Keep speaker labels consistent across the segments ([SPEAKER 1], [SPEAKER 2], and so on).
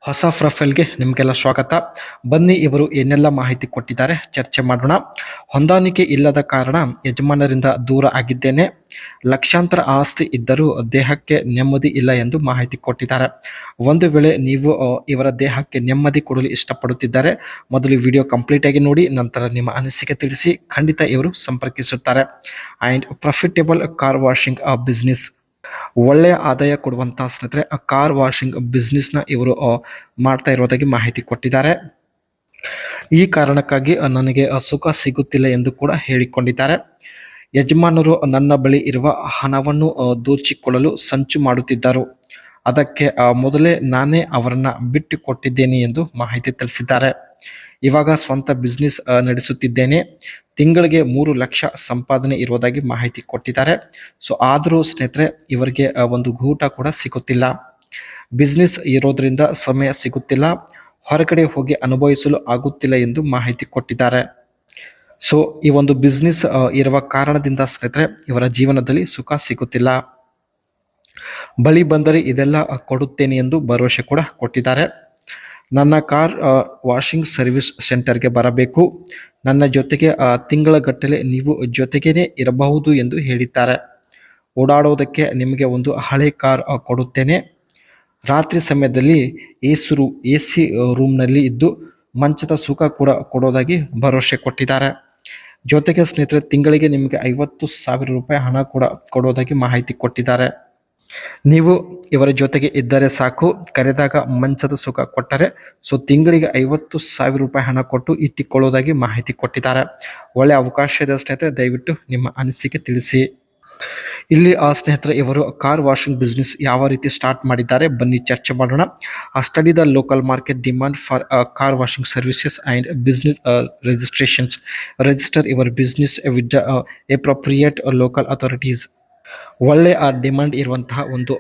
[SPEAKER 1] ಹೊಸ ಪ್ರೊಫೈಲ್ಗೆ ನಿಮಗೆಲ್ಲ ಸ್ವಾಗತ. ಬನ್ನಿ ಇವರು ಏನೆಲ್ಲ ಮಾಹಿತಿ ಕೊಟ್ಟಿದ್ದಾರೆ ಚರ್ಚೆ ಮಾಡೋಣ. ಹೊಂದಾಣಿಕೆ ಇಲ್ಲದ ಕಾರಣ ಯಜಮಾನರಿಂದ ದೂರ ಆಗಿದ್ದೇನೆ. ಲಕ್ಷಾಂತರ ಆಸ್ತಿ ಇದ್ದರೂ ದೇಹಕ್ಕೆ ನೆಮ್ಮದಿ ಇಲ್ಲ ಎಂದು ಮಾಹಿತಿ ಕೊಟ್ಟಿದ್ದಾರೆ. ಒಂದು ವೇಳೆ ನೀವು ಇವರ ದೇಹಕ್ಕೆ ನೆಮ್ಮದಿ ಕೊಡಲು ಇಷ್ಟಪಡುತ್ತಿದ್ದಾರೆ, ಮೊದಲು ವಿಡಿಯೋ ಕಂಪ್ಲೀಟ್ ಆಗಿ ನೋಡಿ, ನಂತರ ನಿಮ್ಮ ಅನಿಸಿಕೆ ತಿಳಿಸಿ. ಖಂಡಿತ ಇವರು ಸಂಪರ್ಕಿಸುತ್ತಾರೆ. And profitable car washing business, ಒಳ್ಳೆಯ ಆದಾಯ ಕೊಡುವಂತಹ ಸ್ನೇಹಿತರೆ ಕಾರ್ ವಾಷಿಂಗ್ ಬಿಸ್ನೆಸ್ನ ಇವರು ಮಾಡ್ತಾ ಇರೋದಾಗಿ ಮಾಹಿತಿ ಕೊಟ್ಟಿದ್ದಾರೆ. ಈ ಕಾರಣಕ್ಕಾಗಿ ನನಗೆ ಸುಖ ಸಿಗುತ್ತಿಲ್ಲ ಎಂದು ಕೂಡ ಹೇಳಿಕೊಂಡಿದ್ದಾರೆ. ಯಜಮಾನರು ನನ್ನ ಬಳಿ ಇರುವ ಹಣವನ್ನು ದೋಚಿಕೊಳ್ಳಲು ಸಂಚು ಮಾಡುತ್ತಿದ್ದರು. ಅದಕ್ಕೆ ಮೊದಲೇ ನಾನೇ ಅವರನ್ನು ಬಿಟ್ಟು ಕೊಟ್ಟಿದ್ದೇನೆ ಎಂದು ಮಾಹಿತಿ ತಿಳಿಸಿದ್ದಾರೆ. ಇವಾಗ ಸ್ವಂತ ಬಿಸ್ನೆಸ್ ನಡೆಸುತ್ತಿದ್ದೇನೆ. ತಿಂಗಳಿಗೆ 3 ಲಕ್ಷ ಸಂಪಾದನೆ ಇರುವುದಾಗಿ ಮಾಹಿತಿ ಕೊಟ್ಟಿದ್ದಾರೆ. ಸೊ ಆದರೂ ಸ್ನೇಹಿತರೆ ಇವರಿಗೆ ಒಂದು ಊಟ ಕೂಡ ಸಿಗುತ್ತಿಲ್ಲ. ಬಿಸ್ನೆಸ್ ಇರೋದ್ರಿಂದ ಸಮಯ ಸಿಗುತ್ತಿಲ್ಲ, ಹೊರಗಡೆ ಹೋಗಿ ಅನುಭವಿಸಲು ಆಗುತ್ತಿಲ್ಲ ಎಂದು ಮಾಹಿತಿ ಕೊಟ್ಟಿದ್ದಾರೆ. ಸೊ ಈ ಒಂದು ಬಿಸ್ನೆಸ್ ಇರುವ ಕಾರಣದಿಂದ ಸ್ನೇಹಿತರೆ ಇವರ ಜೀವನದಲ್ಲಿ ಸುಖ ಸಿಗುತ್ತಿಲ್ಲ. ಬಳಿ ಬಂದರೆ ಇದೆಲ್ಲ ಕೊಡುತ್ತೇನೆ ಎಂದು ಭರವಸೆ ಕೂಡ ಕೊಟ್ಟಿದ್ದಾರೆ. ನನ್ನ ಕಾರ್ ವಾಷಿಂಗ್ ಸರ್ವಿಸ್ ಸೆಂಟರ್ಗೆ ಬರಬೇಕು, ನನ್ನ ಜೊತೆಗೆ ತಿಂಗಳ ಗಟ್ಟಲೆ ನೀವು ಜೊತೆಗೇನೆ ಇರಬಹುದು ಎಂದು ಹೇಳಿದ್ದಾರೆ. ಓಡಾಡೋದಕ್ಕೆ ನಿಮಗೆ ಒಂದು ಹಳೆ ಕಾರ್ ಕೊಡುತ್ತೇನೆ. ರಾತ್ರಿ ಸಮಯದಲ್ಲಿ ಎ ಸಿ ರೂಮ್ನಲ್ಲಿ ಇದ್ದು ಮಂಚದ ಸುಖ ಕೂಡ ಕೊಡೋದಾಗಿ ಭರವಸೆ ಕೊಟ್ಟಿದ್ದಾರೆ. ಜೊತೆಗೆ ಸ್ನೇಹಿತರೆ ತಿಂಗಳಿಗೆ ನಿಮಗೆ 50,000 ರೂಪಾಯಿ ಹಣ ಕೂಡ ಕೊಡೋದಾಗಿ ಮಾಹಿತಿ ಕೊಟ್ಟಿದ್ದಾರೆ. ನೀವು ಇವರ ಜೊತೆಗೆ ಇದ್ದರೆ ಸಾಕು, ಕರೆದಾಗ ಮಂಚದ ಸುಖ ಕೊಟ್ಟರೆ ಸೊ ತಿಂಗಳಿಗೆ 50,000 ರೂಪಾಯಿ ಹಣ ಕೊಟ್ಟು ಇಟ್ಟುಕೊಳ್ಳೋದಾಗಿ ಮಾಹಿತಿ ಕೊಟ್ಟಿದ್ದಾರೆ. ಒಳ್ಳೆಯ ಅವಕಾಶ ಇದೆ ಸ್ನೇಹಿತರೆ, ದಯವಿಟ್ಟು ನಿಮ್ಮ ಅನಿಸಿಕೆ ತಿಳಿಸಿ. ಇಲ್ಲಿ ಸ್ನೇಹಿತರೆ ಇವರು ಕಾರ್ ವಾಷಿಂಗ್ ಬಿಸ್ನೆಸ್ ಯಾವ ರೀತಿ ಸ್ಟಾರ್ಟ್ ಮಾಡಿದ್ದಾರೆ ಬನ್ನಿ ಚರ್ಚೆ ಮಾಡೋಣ. Study the local market demand for car washing services and business registrations. Register your business with the appropriate local authorities. ಒಳ್ಳೆ ಡಿಮ್ಯಾಂಡ್ ಇರುವಂತಹ ಒಂದು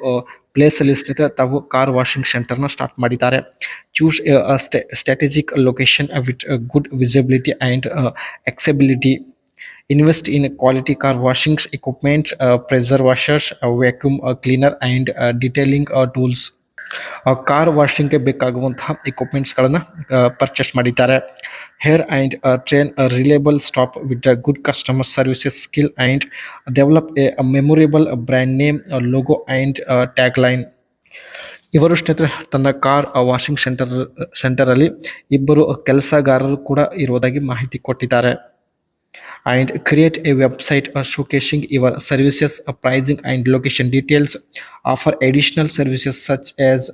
[SPEAKER 1] ಪ್ಲೇಸಲ್ಲಿ ಸ್ನೇಹಿತರೆ ತಾವು ಕಾರ್ ವಾಷಿಂಗ್ ಸೆಂಟರ್ನ ಸ್ಟಾರ್ಟ್ ಮಾಡಿದ್ದಾರೆ. Choose strategic location with good visibility and accessibility. Invest in quality car washing equipment, pressure washers, vacuum cleaner and detailing tools. Car ವಾಷಿಂಗ್ಗೆ ಬೇಕಾಗುವಂತಹ ಇಕ್ವಿಪ್ಮೆಂಟ್ಸ್ಗಳನ್ನು ಪರ್ಚೇಸ್ ಮಾಡಿದ್ದಾರೆ. Hire and train reliable staff with good customer services skill and develop a memorable brand name, logo and tag line. ಇವರು ಸ್ನೇಹಿತರೆ ತನ್ನ car washing ಸೆಂಟರಲ್ಲಿ ಇಬ್ಬರು ಕೆಲಸಗಾರರು ಕೂಡ ಇರುವುದಾಗಿ ಮಾಹಿತಿ ಕೊಟ್ಟಿದ್ದಾರೆ. And create a website showcasing your services, pricing and location details. Offer additional services such as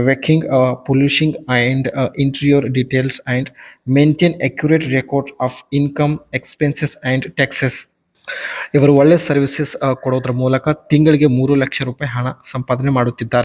[SPEAKER 1] vacuuming, polishing and interior details, and maintain accurate record of income, expenses and taxes. ಇವರು ಒಳ್ಳೆ services ಕೊಡೋದ್ರ ಮೂಲಕ ತಿಂಗಳಿಗೆ 3 ಲಕ್ಷ ರೂಪಾಯಿ ಹಣ ಸಂಪಾದನೆ ಮಾಡುತ್ತಿದ್ದಾರೆ.